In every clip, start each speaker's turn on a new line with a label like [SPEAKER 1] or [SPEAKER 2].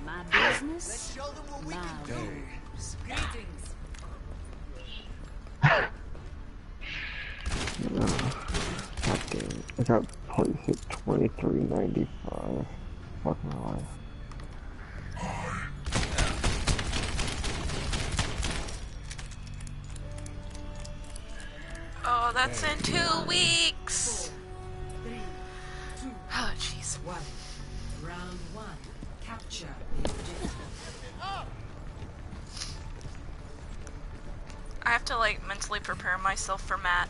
[SPEAKER 1] My business, my rules.
[SPEAKER 2] God damn it. I got placed at 2395. Fuck my life.
[SPEAKER 3] Oh, that's in 2 weeks. Oh, jeez.
[SPEAKER 1] Round 1. Capture the objective.
[SPEAKER 3] I have to like mentally prepare myself for Matt.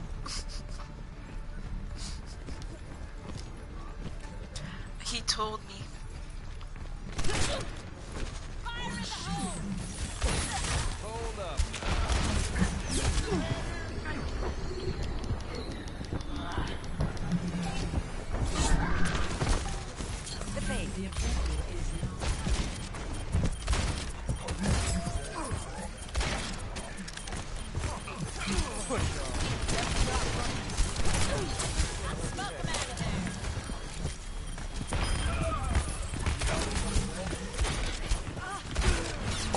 [SPEAKER 3] He told me.
[SPEAKER 4] Hold up.
[SPEAKER 1] The objective is now.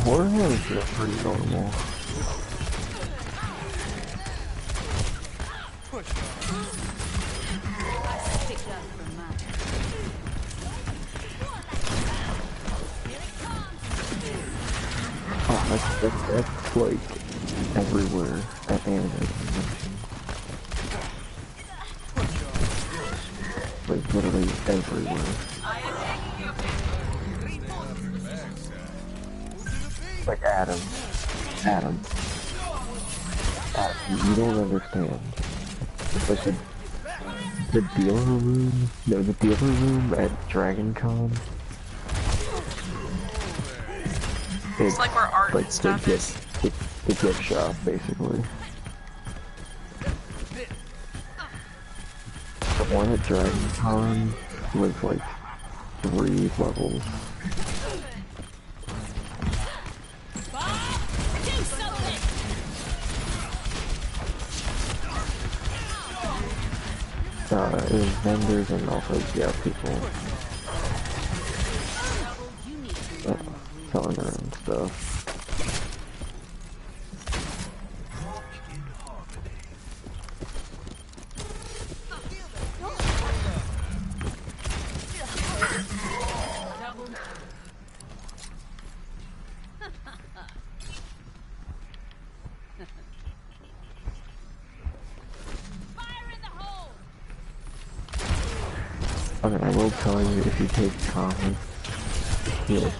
[SPEAKER 2] Warhammer is pretty normal. Oh, that's like everywhere at anime convention. Like literally everywhere. Like Adam, you don't understand. It's like the dealer room, no, the dealer room at Dragon Con.
[SPEAKER 3] It's like where art
[SPEAKER 2] like
[SPEAKER 3] and stuff is.
[SPEAKER 2] the gift shop, basically. The one at Dragon Con was like 3 levels. It was vendors and also, yeah, people selling their own stuff. Okay, I will tell you if you take common. Yeah.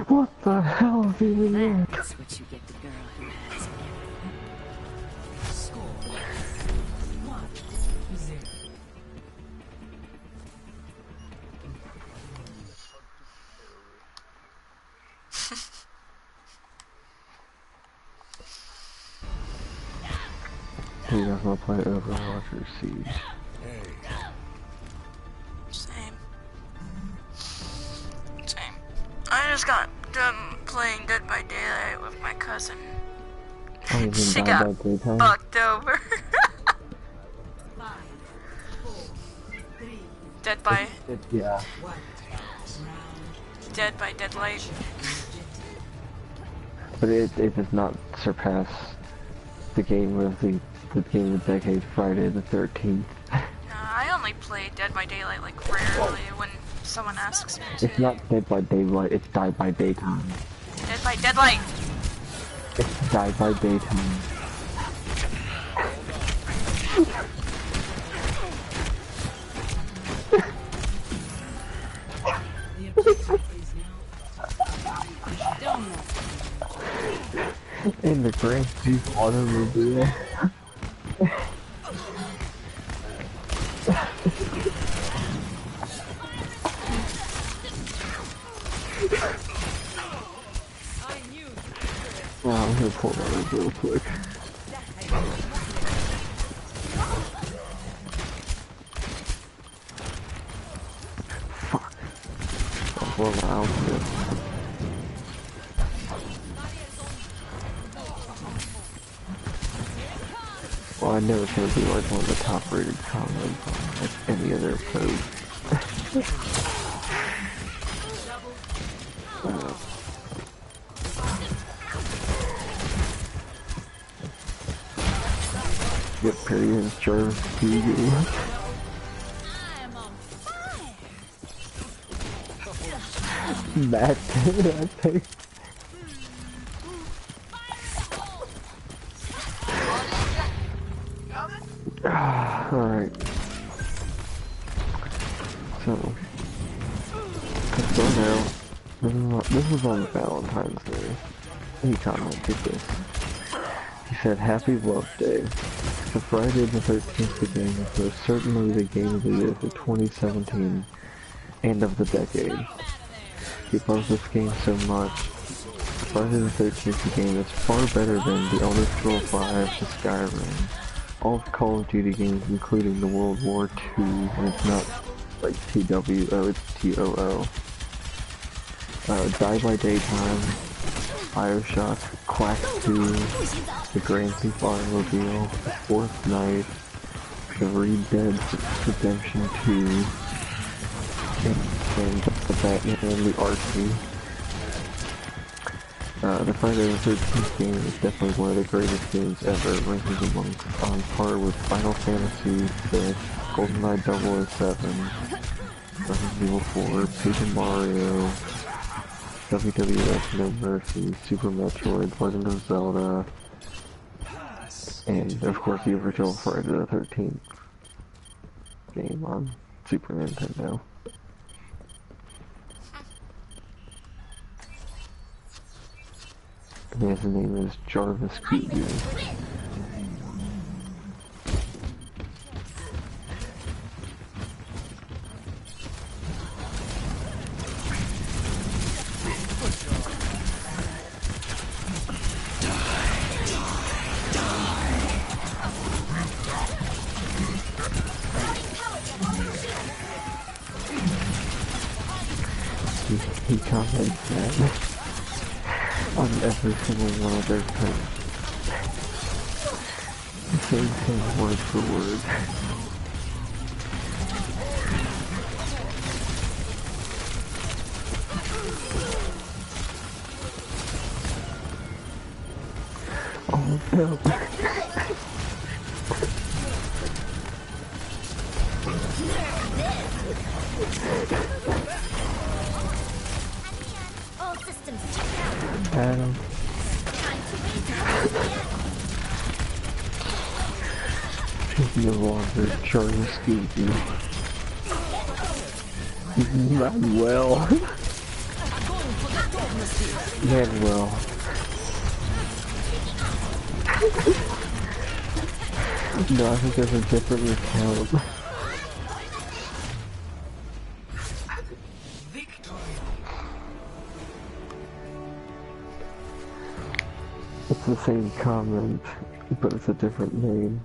[SPEAKER 2] What the hell is even that?
[SPEAKER 1] That's what you get the girl who has me. Score 1-0.
[SPEAKER 2] So you're not gonna play Overwatch or Siege?
[SPEAKER 3] Same. Same. I just got done playing Dead by Daylight with my cousin.
[SPEAKER 2] Oh, you mean
[SPEAKER 3] She
[SPEAKER 2] Die
[SPEAKER 3] got
[SPEAKER 2] by Daytime?
[SPEAKER 3] fucked over.
[SPEAKER 1] 5, 4, 3,
[SPEAKER 3] Dead by
[SPEAKER 2] Yeah.
[SPEAKER 1] 1.
[SPEAKER 3] Dead by Deadlight.
[SPEAKER 2] But it does not surpass the game of the game of the decade, Friday the 13th.
[SPEAKER 3] I only play Dead by Daylight like rarely when someone asks me to.
[SPEAKER 2] It's not Dead by Daylight, it's Die by Daytime.
[SPEAKER 3] Dead by Deadlight!
[SPEAKER 2] It's Die by Daytime.
[SPEAKER 1] The objective is now.
[SPEAKER 2] In the Grand Chief automobile. Oh, I'm gonna pull that up real quick. Fuck. I'll pull my outfit. Well, I know it's gonna be like one of the top rated comments on like any other post. Get period Jarvis TV. Matt, that thing. Alright. So now, this is on Valentine's Day. He commented this. He said, "Happy Love Day. The Friday the 13th game is most certainly the game of the year for 2017 and of the decade. He loves this game so much. Friday the 13th game is far better than the Elder Scrolls V, the Skyrim, all of Call of Duty games including the World War II, and it's not like TWO, it's TOO. Die by Daytime, Bioshock, Quack 2, the Grand Theft Automobile, The Fourth Night, the Red Dead Redemption 2, and the Batman and the RC. The Friday the 13th game is definitely one of the greatest games ever, ranking on par with Final Fantasy VI, GoldenEye 007, Resident Evil 4, Paper Mario, WWF No Mercy, Super Metroid, Legend of Zelda, and of course the original Friday the 13th game on Super Nintendo." And his name is Jarvis Kugu. He comments that on every single one of their posts. The same thing word for word. Oh no.
[SPEAKER 5] All systems checked out.
[SPEAKER 2] Adam.
[SPEAKER 5] Time to raise
[SPEAKER 2] He's no longer Charlie Scooby. Manuel. Manuel. No, I think there's a different account. It's the same comment, but it's a different name.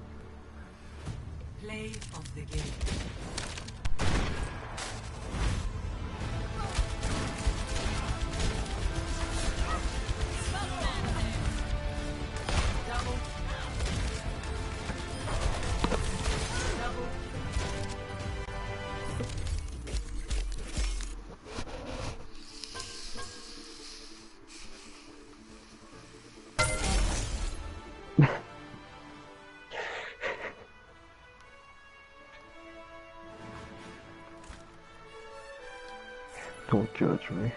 [SPEAKER 2] Don't judge me.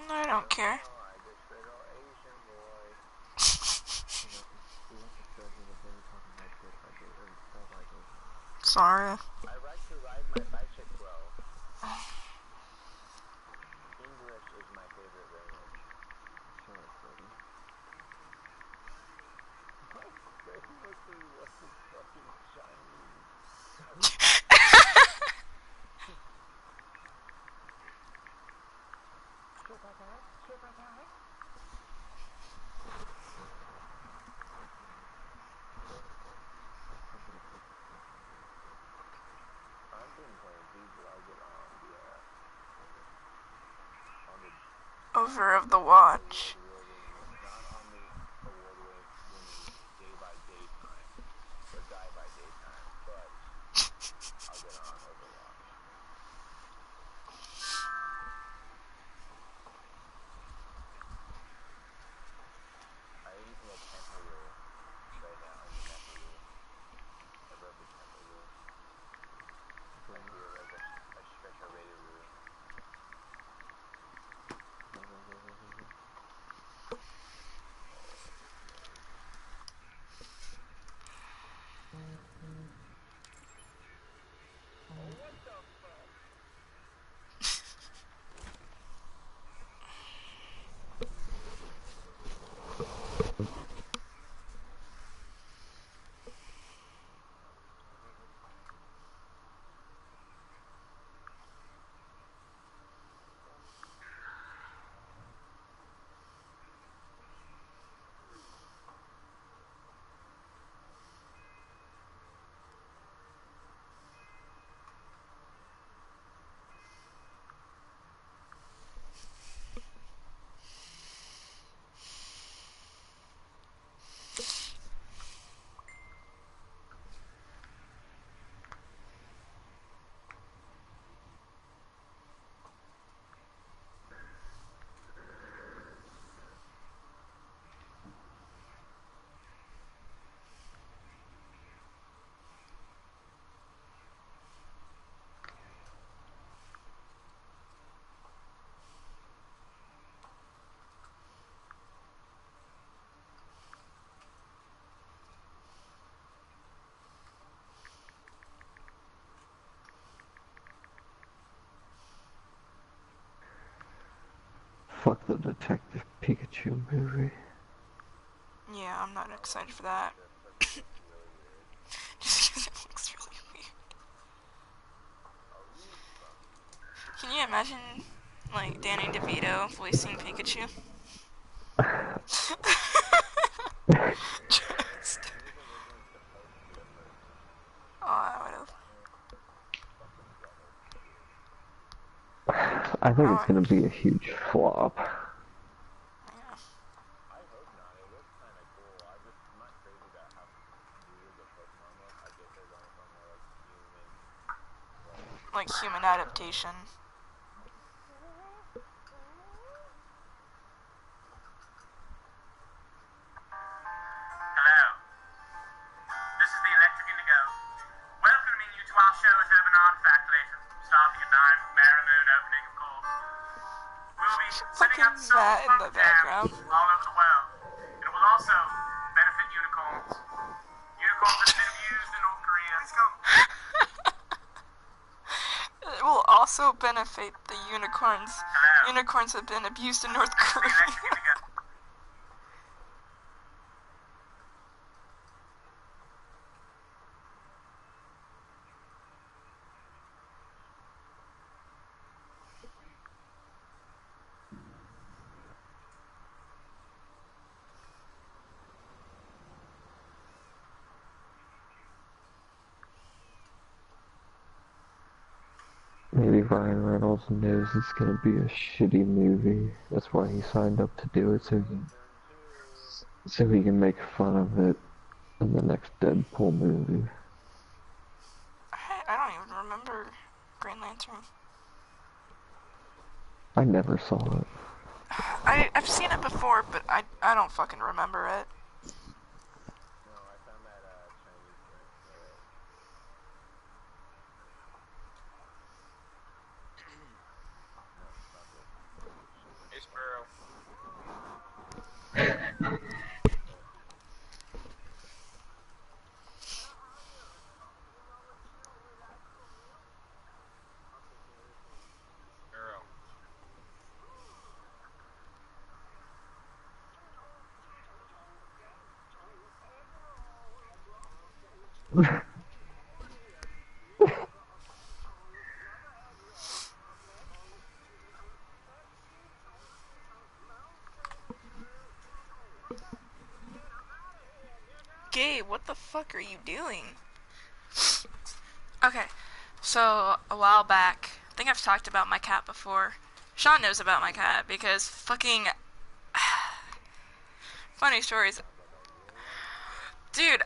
[SPEAKER 3] I don't care. Sorry.
[SPEAKER 6] I like to ride my bicycle. English is my favorite language. Sorry, Cody. My favorite was fucking Chinese. I've been playing people I get on the
[SPEAKER 3] Over of the watch.
[SPEAKER 6] not on the award-winning day-by-day time, or die-by-day time, but I'll get on Overwatch. I am in a temporary right now, I'm in temporary. I love the temporary. Like we're like a special rated room.
[SPEAKER 2] Fuck the Detective Pikachu movie.
[SPEAKER 3] Yeah, I'm not excited for that. Just because it looks really weird. Can you imagine, like, Danny DeVito voicing Pikachu? Just... Oh, I would've...
[SPEAKER 2] I think
[SPEAKER 3] Oh,
[SPEAKER 2] it's gonna be a huge flop.
[SPEAKER 3] yeah.
[SPEAKER 6] I hope not. It looks kind of cool. I'm not crazy about how weird the Pokemon look. I guess they're going for more like human.
[SPEAKER 3] Like, human adaptation.
[SPEAKER 7] Hello. This is the Electric Indigo, welcoming you to our show at Urban Artifact later, starting at 9, Mara Moon opening, of course. We'll be setting up
[SPEAKER 3] Fucking
[SPEAKER 7] soul
[SPEAKER 3] Matt in the
[SPEAKER 7] funk
[SPEAKER 3] background.
[SPEAKER 7] jams all over the world. It will also benefit unicorns. Unicorns have been abused in North Korea. Let's go.
[SPEAKER 3] It will also benefit the unicorns.
[SPEAKER 7] Hello.
[SPEAKER 3] Unicorns have been abused in North
[SPEAKER 7] This is the
[SPEAKER 3] Korea.
[SPEAKER 7] Electric Indigo.
[SPEAKER 2] Maybe Ryan Reynolds knows it's gonna be a shitty movie. That's why he signed up to do it, so he can make fun of it in the next Deadpool movie.
[SPEAKER 3] I don't even remember Green Lantern.
[SPEAKER 2] I never saw it.
[SPEAKER 3] I've seen it before, but I don't fucking remember it.
[SPEAKER 6] No, I found that Chinese print. No, not this.
[SPEAKER 4] Hey, Sparrow. Sparrow.
[SPEAKER 3] Gabe, what the fuck are you doing? Okay, so a while back, I think I've talked about my cat before. Sean knows about my cat because fucking funny stories. Dude,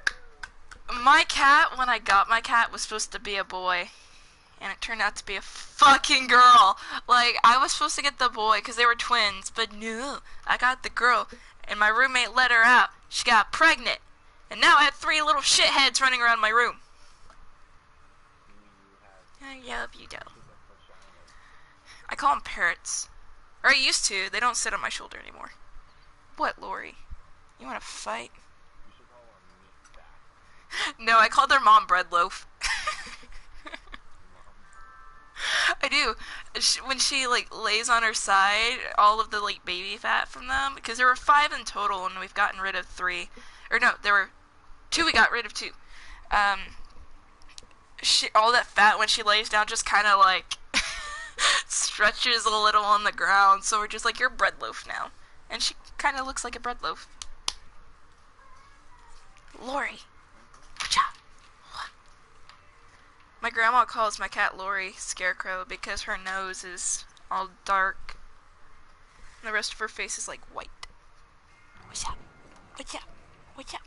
[SPEAKER 3] my cat, when I got my cat, was supposed to be a boy. And it turned out to be a fucking girl. Like, I was supposed to get the boy because they were twins, but no, I got the girl. And my roommate let her out. She got pregnant. And now I have 3 little shitheads running around my room. I love you, though. I call them parrots. Or I used to. They don't sit on my shoulder anymore. What, Lori? You want to fight? No, I called their mom Bread Loaf. I do. When she, like, lays on her side, all of the, like, baby fat from them, because there were 5 in total, and we've gotten rid of 3. Or no, there were 2, we got rid of 2. All that fat when she lays down just kind of, like, stretches a little on the ground, so we're just like, you're Bread Loaf now. And she kind of looks like a bread loaf. Lori. Watch out. My grandma calls my cat Lori Scarecrow because her nose is all dark. And the rest of her face is like white. Watch out. Watch out. Watch out.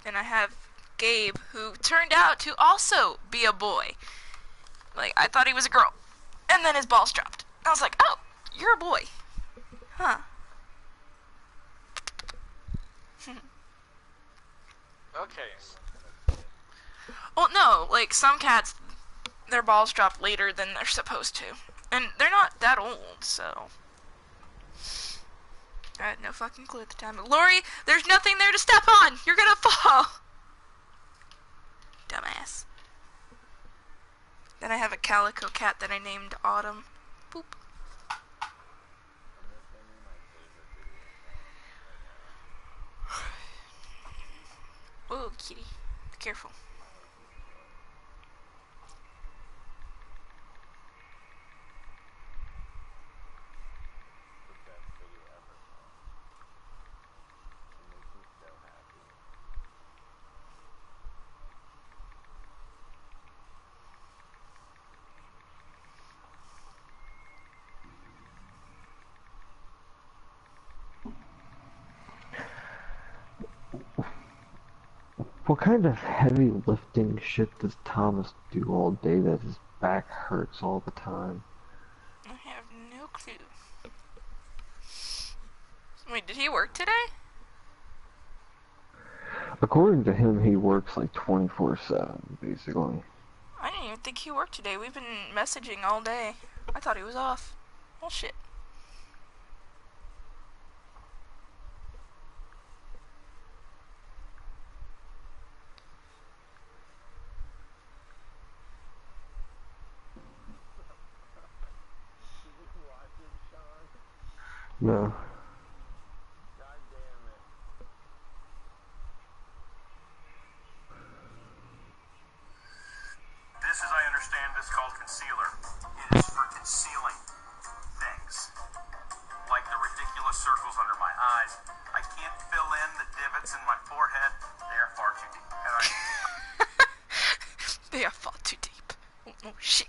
[SPEAKER 3] Then I have Gabe, who turned out to also be a boy. Like, I thought he was a girl. And then his balls dropped. I was like, oh, you're a boy. Huh.
[SPEAKER 4] Okay.
[SPEAKER 3] Well, no, like, some cats, their balls drop later than they're supposed to. And they're not that old, so... I had no fucking clue at the time. Lori, there's nothing there to step on! You're gonna fall! Dumbass. Then I have a calico cat that I named Autumn. Boop. Oh, kitty. Be careful.
[SPEAKER 2] What kind of heavy lifting shit does Thomas do all day that his back hurts all the time?
[SPEAKER 3] I have no clue. Wait, did he work today?
[SPEAKER 2] According to him, he works like 24/7, basically.
[SPEAKER 3] I didn't even think he worked today. We've been messaging all day. I thought he was off. Well, shit.
[SPEAKER 2] No.
[SPEAKER 7] This, as I understand, is called concealer. It is for concealing things. Like the ridiculous circles under my eyes. I can't fill in the divots in my forehead. They are far too deep. And
[SPEAKER 3] They are far too deep. Oh, shit.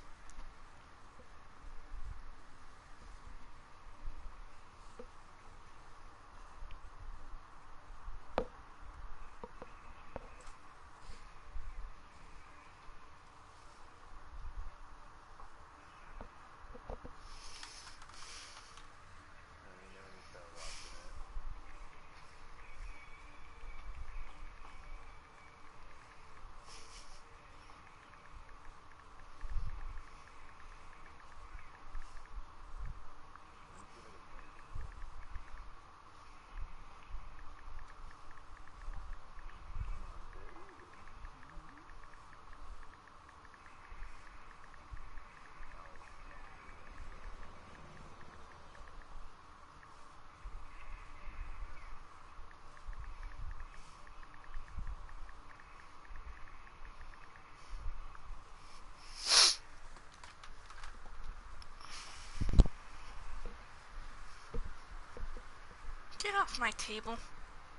[SPEAKER 3] Get off my table.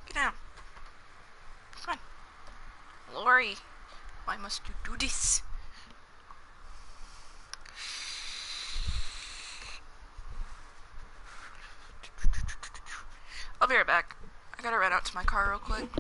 [SPEAKER 3] Get down. Come on. Lori, why must you do this? I'll be right back. I gotta run out to my car real quick.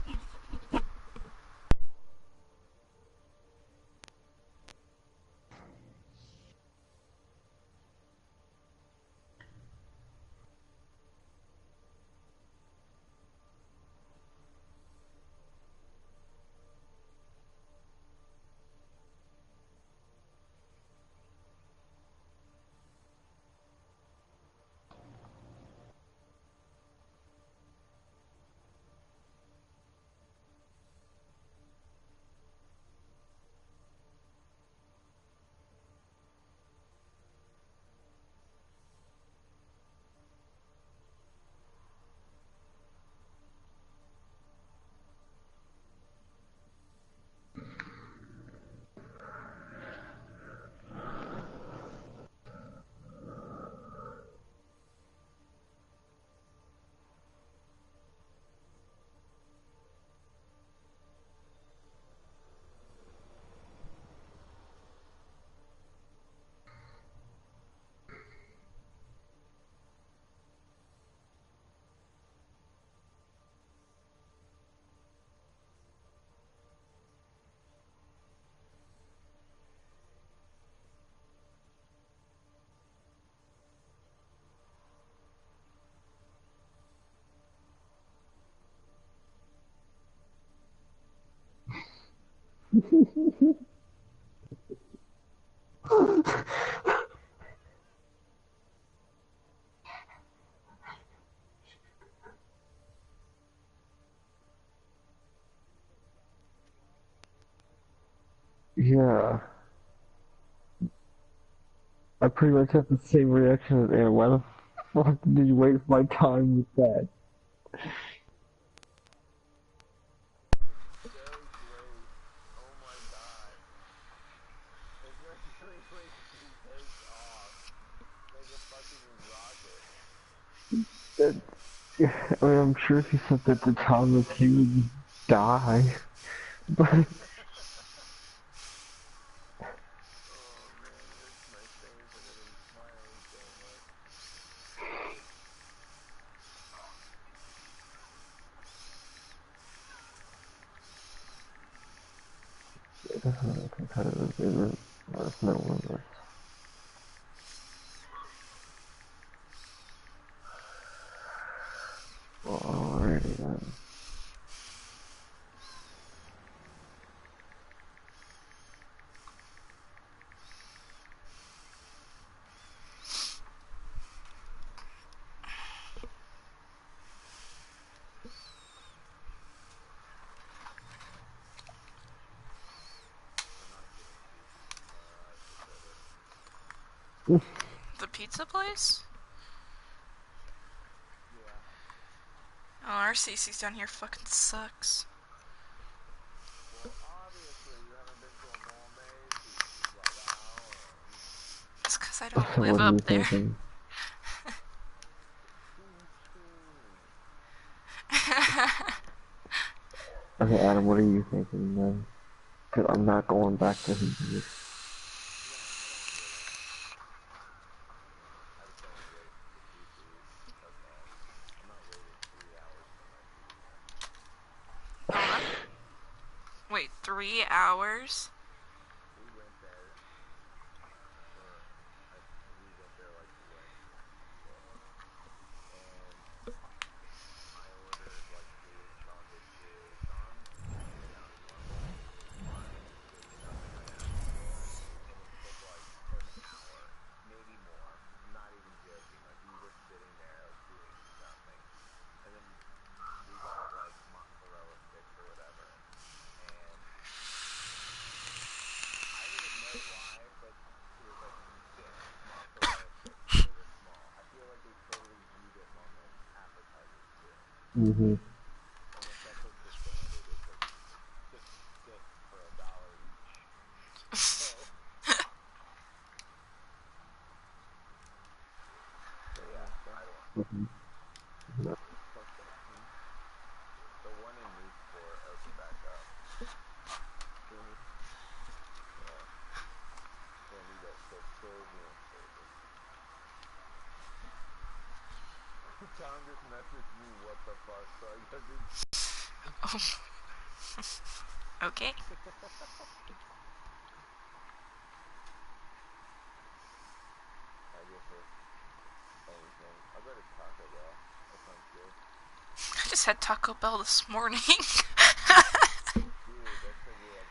[SPEAKER 2] Yeah. I pretty much have the same reaction as Aaron. Why the fuck did you waste my time with that?
[SPEAKER 6] So great. Oh my god. Especially when he takes off like a fucking rocket.
[SPEAKER 2] I mean, I'm sure if he said that to Thomas, he would die. But
[SPEAKER 6] Oh man, it hurts my face. I've been smiling so much.
[SPEAKER 2] competitive isn't. There's no limit. Alrighty then.
[SPEAKER 3] The pizza place?
[SPEAKER 6] Yeah.
[SPEAKER 3] Oh, our CC's down here fucking sucks.
[SPEAKER 6] Well, obviously you haven't been to a mall Macy's by now.
[SPEAKER 3] It's because I don't
[SPEAKER 2] So
[SPEAKER 3] live
[SPEAKER 2] what are you
[SPEAKER 3] up there.
[SPEAKER 2] thinking? Okay, Adam, what are you thinking then? Because I'm not going back to his.
[SPEAKER 6] No, I don't want to go there. I just don't want to wait for two food. That's all. I'm not waiting 3 hours for my food.
[SPEAKER 3] Oh, that... Wait, 3 hours?
[SPEAKER 6] We went there for, we went there like Wednesday, and I ordered like food. Sean did too. Sean came out normal. It was fine. He gave me nothing I asked for, and it took like an hour, maybe more. I'm not even joking. Like we were sitting there like doing nothing, and then we got like mozzarella sticks or whatever, and I don't even know why, but it was like 6 mozzarella sticks, and they were small. I feel like they totally viewed it on like appetizers too.
[SPEAKER 2] Mm-hmm.
[SPEAKER 6] Almost that's like the standard is like 6 sticks for $1 each. So, so yeah, I don't.
[SPEAKER 2] Mm-hmm.
[SPEAKER 6] Fuck that.
[SPEAKER 3] Okay.
[SPEAKER 6] I guess it's anything. I'll go to Taco Bell. That sounds good.
[SPEAKER 3] I just had Taco Bell this morning.
[SPEAKER 6] Dude, that's because you're a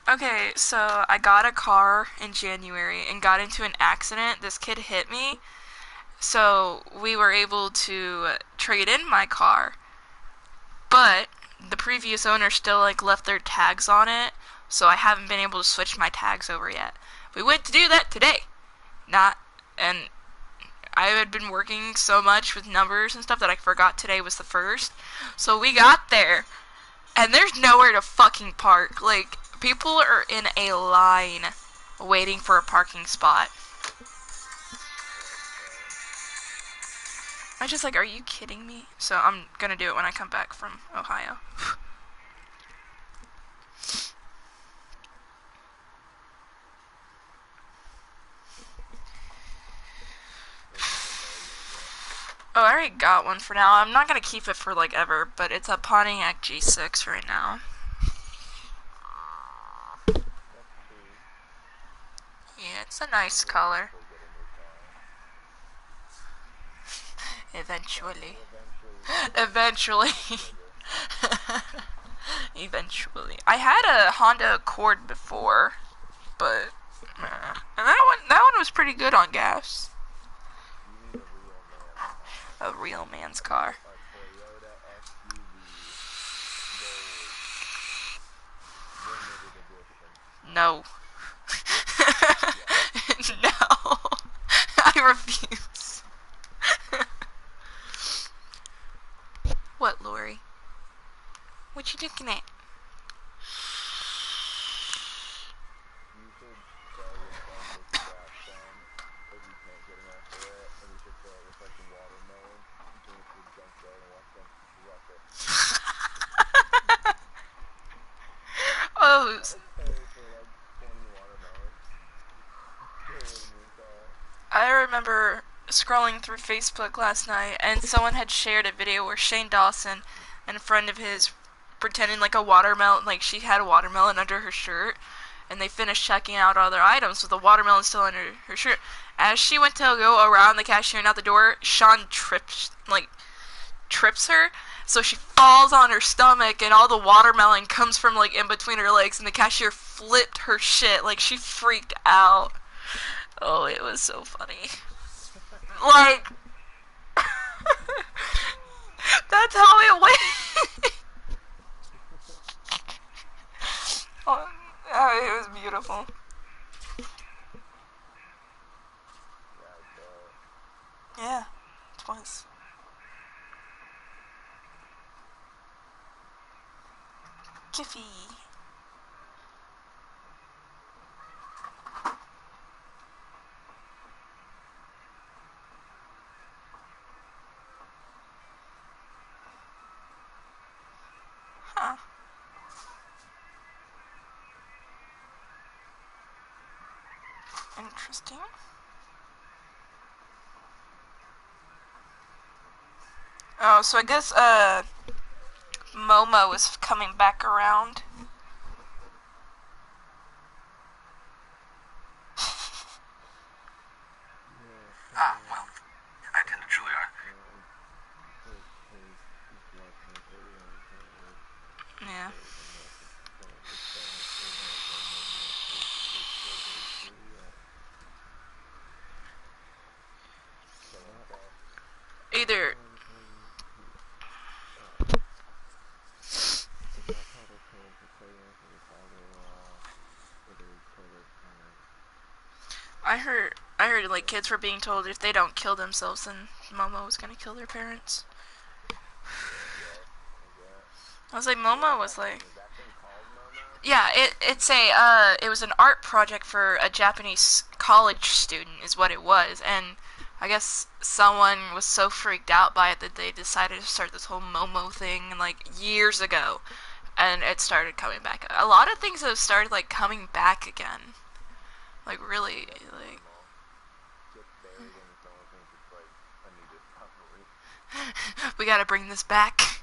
[SPEAKER 6] god.
[SPEAKER 3] Okay, so I got a car in January and got into an accident. This kid hit me. So we were able to trade in my car. But the previous owner still like left their tags on it. So I haven't been able to switch my tags over yet. We went to do that today. And I had been working so much with numbers and stuff that I forgot today was the first. So we got there, and there's nowhere to fucking park. Like, people are in a line waiting for a parking spot. I just like, are you kidding me? So I'm gonna do it when I come back from Ohio. Oh, I already got one for now. I'm not gonna keep it for like ever, but it's a Pontiac G6 right now. Yeah, it's a nice color. Eventually. Eventually. Eventually. I had a Honda Accord before, but and that one was pretty good on gas. A real man's car. No. No. I refuse. What, Lori? What you looking at?
[SPEAKER 6] You should sell your phone with the gas phone if you can't get enough for it, and you should fill it with like watermelon and bring it to the junkyard and watch them rough it.
[SPEAKER 3] Oh.
[SPEAKER 6] Pay for like 20 watermelons. Get rid of your car.
[SPEAKER 3] I remember scrolling through Facebook last night, and someone had shared a video where Shane Dawson and a friend of his pretending like a watermelon, like she had a watermelon under her shirt, and they finished checking out all their items with the watermelon still under her shirt. As she went to go around the cashier and out the door, Sean trips her, so she falls on her stomach, and all the watermelon comes from like in between her legs, and the cashier flipped her shit, like she freaked out. Oh, it was so funny. Like, that's how it went. Oh, it was beautiful. Yeah, it was. Kiffy. Huh. Interesting. Oh, so I guess, Momo is coming back around.
[SPEAKER 8] Well, I tend to Julia.
[SPEAKER 3] Yeah. Either. I heard like kids were being told if they don't kill themselves, then Momo was gonna kill their parents. I was like, Momo was like, yeah, it was an art project for a Japanese college student is what it was, and I guess someone was so freaked out by it that they decided to start this whole Momo thing like years ago, and it started coming back. A lot of things have started like coming back again, like really like. We gotta bring this back.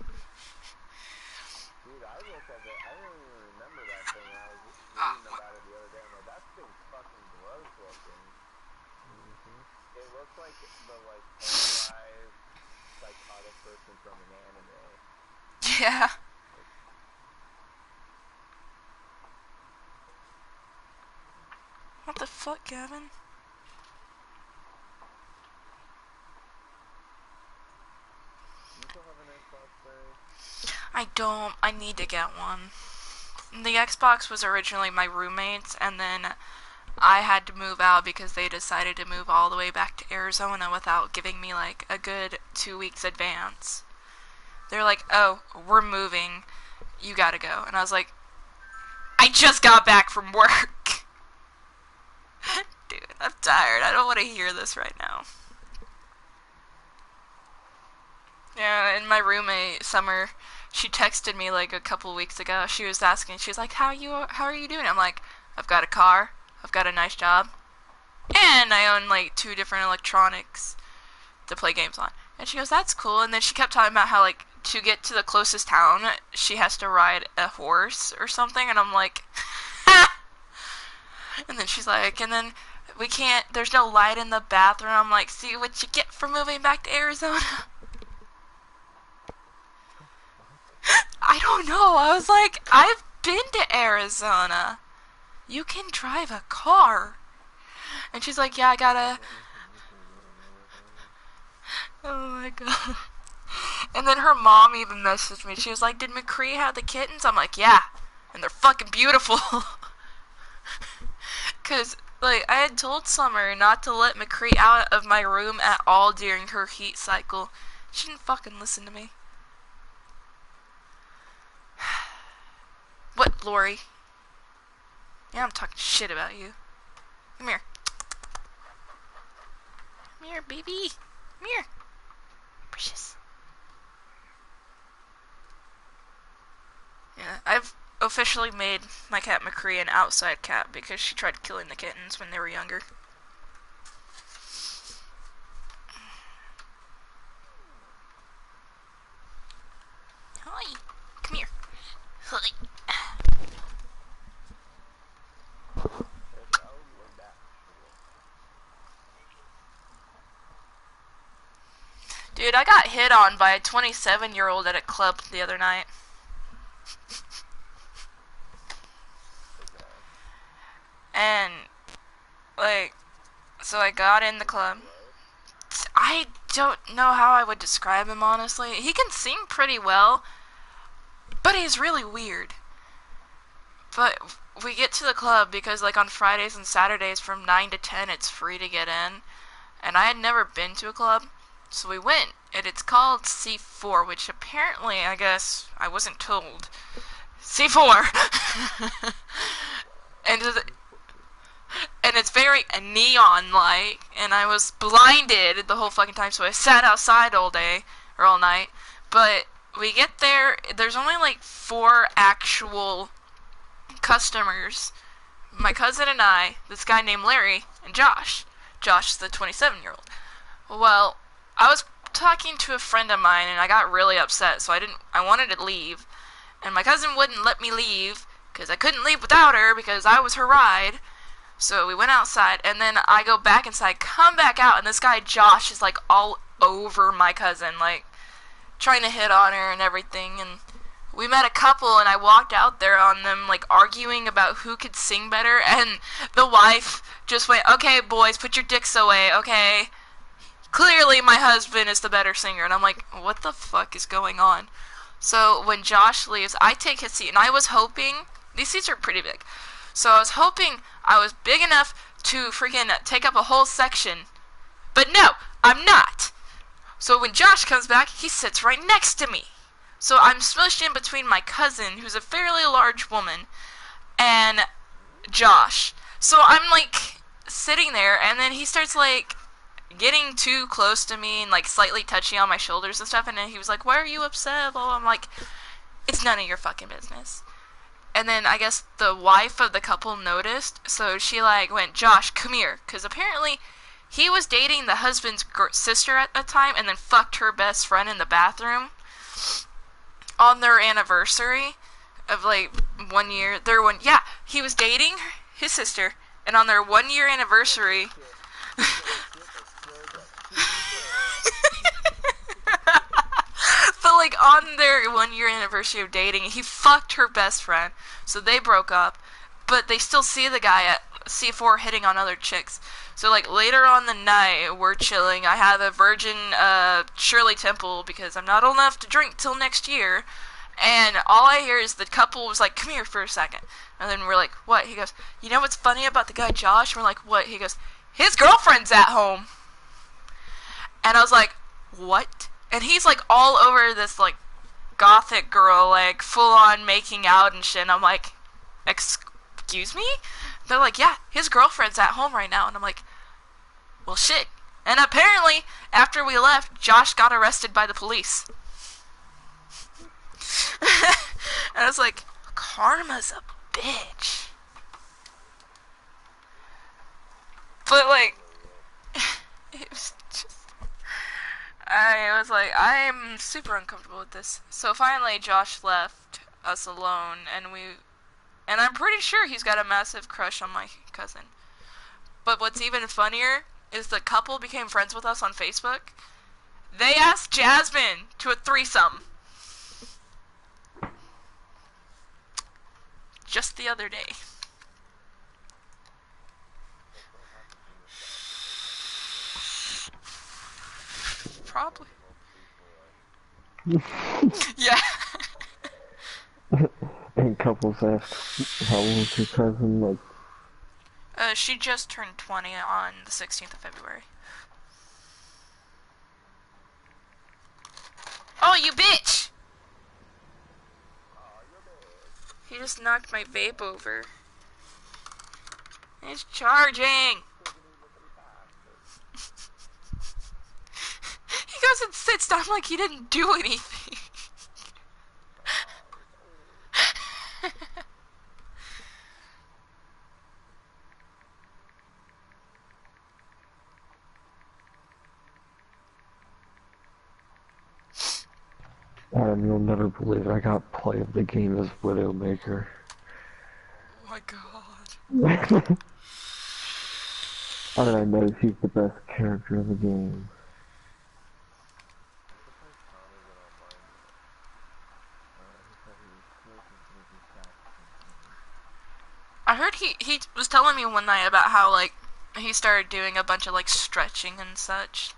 [SPEAKER 6] looks like the like polarized psychotic person from an anime.
[SPEAKER 3] Yeah. What the fuck, Gavin?
[SPEAKER 6] You still have an Xbox, Barry?
[SPEAKER 3] I don't. I need to get one. The Xbox was originally my roommate's, and then I had to move out because they decided to move all the way back to Arizona without giving me like a good 2 weeks advance. They're like, oh, we're moving. You gotta go. And I was like, I just got back from work. Dude, I'm tired. I don't want to hear this right now. Yeah, and my roommate, Summer, she texted me like a couple weeks ago. She was asking, she was like, how are you doing? I'm like, I've got a car, I've got a nice job, and I own like 2 different electronics to play games on. And she goes, that's cool. And then she kept talking about how like to get to the closest town, she has to ride a horse or something. And I'm like, ha! And then she's like, and then we can't, there's no light in the bathroom. I'm like, see what you get for moving back to Arizona? I don't know. I was like, I've been to Arizona. You can drive a car. And she's like, yeah, I gotta... Oh my god. And then her mom even messaged me. She was like, did McCree have the kittens? I'm like, yeah. And they're fucking beautiful. Because, like, I had told Summer not to let McCree out of my room at all during her heat cycle. She didn't fucking listen to me. What, Lori? Yeah, I'm talking shit about you. Come here. Come here, baby. Come here. Precious. Yeah, I've officially made my cat McCree an outside cat because she tried killing the kittens when they were younger. Hi. Come here. Hi. Dude, I got hit on by a 27-year-old at a club the other night. And, like, so I got in the club. I don't know how I would describe him, honestly. He can sing pretty well, but he's really weird. But we get to the club because, like, on Fridays and Saturdays from 9 to 10, it's free to get in. And I had never been to a club, so we went. And it's called C4, which apparently, I guess, I wasn't told. C4! And it's very neon-like, and I was blinded the whole fucking time, so I sat outside all day, or all night. But we get there, there's only like 4 actual customers. My cousin and I, this guy named Larry, and Josh. Josh is the 27-year-old. Well, I was talking to a friend of mine, and I got really upset, so I wanted to leave. And my cousin wouldn't let me leave, because I couldn't leave without her, because I was her ride. So we went outside, and then I go back inside, come back out, and this guy Josh is like all over my cousin, like trying to hit on her and everything. And we met a couple, and I walked out there on them like arguing about who could sing better, and the wife just went, okay boys, put your dicks away, okay? Clearly my husband is the better singer. And I'm like, what the fuck is going on? So when Josh leaves, I take his seat, and I was hoping, these seats are pretty big, so I was hoping I was big enough to freaking take up a whole section. But no, I'm not. So when Josh comes back, he sits right next to me. So I'm smushed in between my cousin, who's a fairly large woman, and Josh. So I'm like sitting there, and then he starts like getting too close to me and like slightly touching on my shoulders and stuff. And then he was like, why are you upset? Well, I'm like, it's none of your fucking business. And then I guess the wife of the couple noticed, so she like went, Josh, come here, because apparently he was dating the husband's sister at the time, and then fucked her best friend in the bathroom on their anniversary of like 1 year. He was dating his sister, and on their 1 year anniversary. like on their 1-year anniversary of dating, he fucked her best friend, so they broke up. But they still see the guy at C4 hitting on other chicks. So like later on the night, we're chilling. I have a virgin Shirley Temple because I'm not old enough to drink till next year. And all I hear is the couple was like, "Come here for a second." And then we're like, "What?" He goes, "You know what's funny about the guy Josh?" We're like, "What?" He goes, "His girlfriend's at home." And I was like, "What?" And he's like all over this like gothic girl, like full on making out and shit. And I'm like, "Excuse me?" They're like, "Yeah, his girlfriend's at home right now." And I'm like, "Well, shit." And apparently, after we left, Josh got arrested by the police. And I was like, karma's a bitch. But like, it was just, I was like, I am super uncomfortable with this. So finally, Josh left us alone, and I'm pretty sure he's got a massive crush on my cousin. But what's even funnier is the couple became friends with us on Facebook. They asked Jasmine to a threesome. Just the other day. Probably. Yeah.
[SPEAKER 2] And couples ask, how old is your cousin? Like,
[SPEAKER 3] She just turned 20 on the 16th of February. Oh, you bitch! He just knocked my vape over. It's charging! He goes and sits down like he didn't do anything.
[SPEAKER 2] Adam, you'll never believe I got play of the game as Widowmaker.
[SPEAKER 3] Oh my god.
[SPEAKER 2] How did I know he's the best character of the game?
[SPEAKER 3] I heard he was telling me one night about how, like, he started doing a bunch of, like, stretching and such.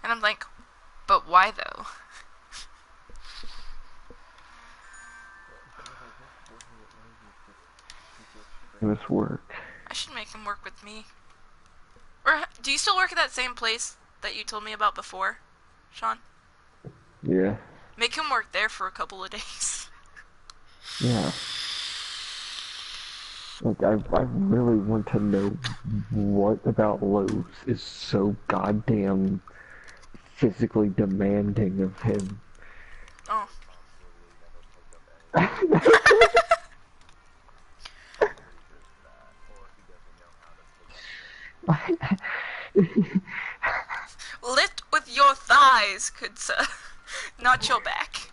[SPEAKER 3] And I'm like, but why, though?
[SPEAKER 2] This work.
[SPEAKER 3] I should make him work with me. Or, do you still work at that same place that you told me about before, Sean?
[SPEAKER 2] Yeah.
[SPEAKER 3] Make him work there for a couple of days.
[SPEAKER 2] Yeah. Like, I really want to know what about Lowe's is so goddamn physically demanding of him.
[SPEAKER 3] Oh. Lift with your thighs, good sir. Not your back.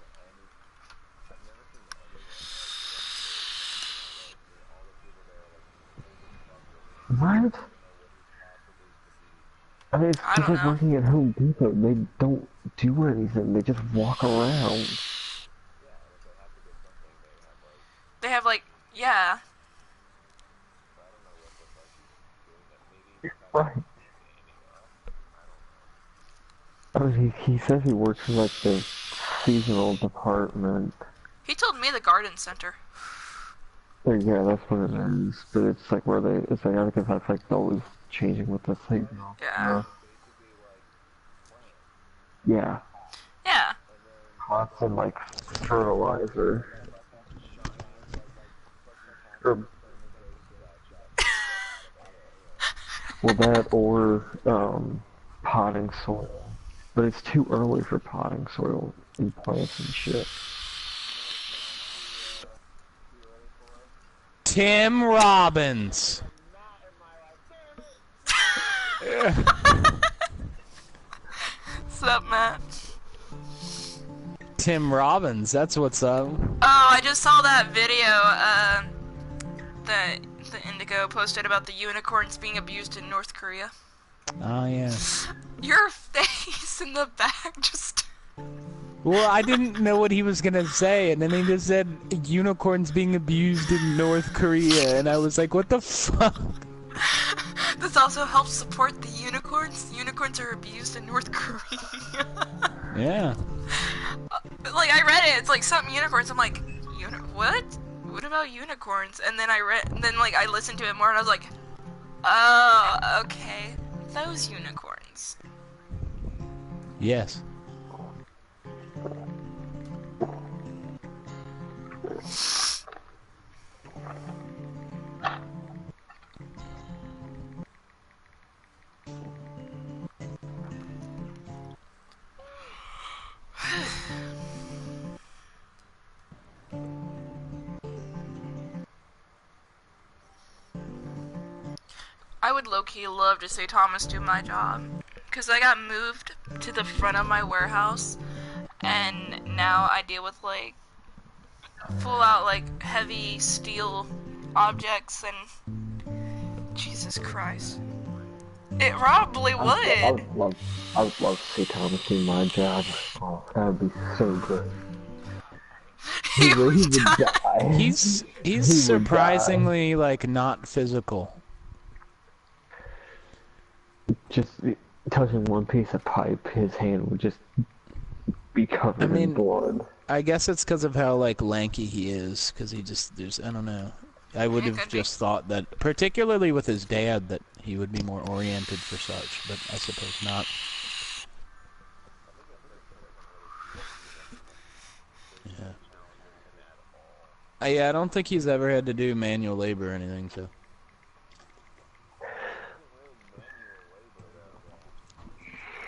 [SPEAKER 2] What? I mean, it's
[SPEAKER 3] I
[SPEAKER 2] just
[SPEAKER 3] don't
[SPEAKER 2] like
[SPEAKER 3] know.
[SPEAKER 2] working at Home Depot. They don't do anything. They just walk around.
[SPEAKER 3] They have, like, yeah.
[SPEAKER 2] Right. I mean, he says he works in, like, the seasonal department.
[SPEAKER 3] He told me the garden center.
[SPEAKER 2] Yeah, that's what it is. But it's like where it's like, I guess that's like always changing with the signal.
[SPEAKER 3] Yeah.
[SPEAKER 2] Yeah.
[SPEAKER 3] Yeah.
[SPEAKER 2] Constant, like, fertilizer. Or, well, that or, potting soil. But it's too early for potting soil and plants and shit.
[SPEAKER 4] Tim Robbins.
[SPEAKER 3] What's up, Matt?
[SPEAKER 4] Tim Robbins, that's what's up.
[SPEAKER 3] Oh, I just saw that video, that the Indigo posted about the unicorns being abused in North Korea.
[SPEAKER 4] Oh, yeah.
[SPEAKER 3] Your face in the back just...
[SPEAKER 4] Well, I didn't know what he was gonna say, and then he just said unicorns being abused in North Korea, and I was like, what the fuck?
[SPEAKER 3] This also helps support the unicorns. Unicorns are abused in North Korea.
[SPEAKER 4] Yeah.
[SPEAKER 3] Like, I read it, it's like something unicorns. I'm like, what? What about unicorns? And then like, I listened to it more and I was like, oh, okay. Those unicorns.
[SPEAKER 4] Yes.
[SPEAKER 3] I would low-key love to see Thomas do my job. Because I got moved to the front of my warehouse, and now I deal with, like, full-out, like, heavy steel objects, and Jesus Christ. It probably would.
[SPEAKER 2] I would love to see Thomas do my job. Oh, that would be so good.
[SPEAKER 3] He would
[SPEAKER 2] die.
[SPEAKER 4] He's
[SPEAKER 2] He would
[SPEAKER 4] surprisingly like not physical.
[SPEAKER 2] Just touching one piece of pipe, his hand would just be covered in blood.
[SPEAKER 4] I guess it's because of how like lanky he is, because he just I don't know. I would have just thought that, particularly with his dad, that he would be more oriented for such, but I suppose not. Yeah. Yeah, I don't think he's ever had to do manual labor or anything, so.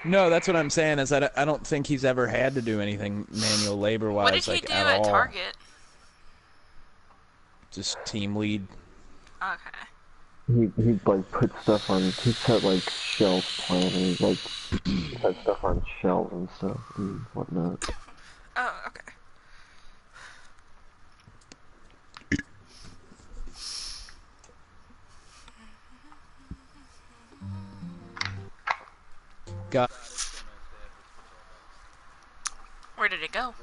[SPEAKER 4] No, that's what I'm saying, is that I don't think he's ever had to do anything manual labor-wise,
[SPEAKER 3] What did he
[SPEAKER 4] like,
[SPEAKER 3] do
[SPEAKER 4] at
[SPEAKER 3] at
[SPEAKER 4] all.
[SPEAKER 3] Target?
[SPEAKER 4] Just team lead.
[SPEAKER 3] Okay.
[SPEAKER 2] He'd like put stuff on, he'd set like shelf planners, like set stuff on shelves and stuff and whatnot.
[SPEAKER 3] Oh, okay.
[SPEAKER 4] Got.
[SPEAKER 3] Where did it go?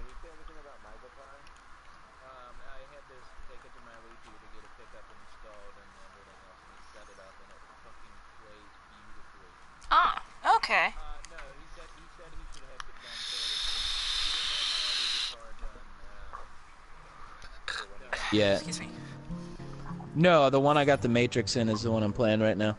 [SPEAKER 3] Ah, okay.
[SPEAKER 4] Yeah.
[SPEAKER 3] Excuse me.
[SPEAKER 4] No, the one I got the Matrix in is the one I'm playing right now.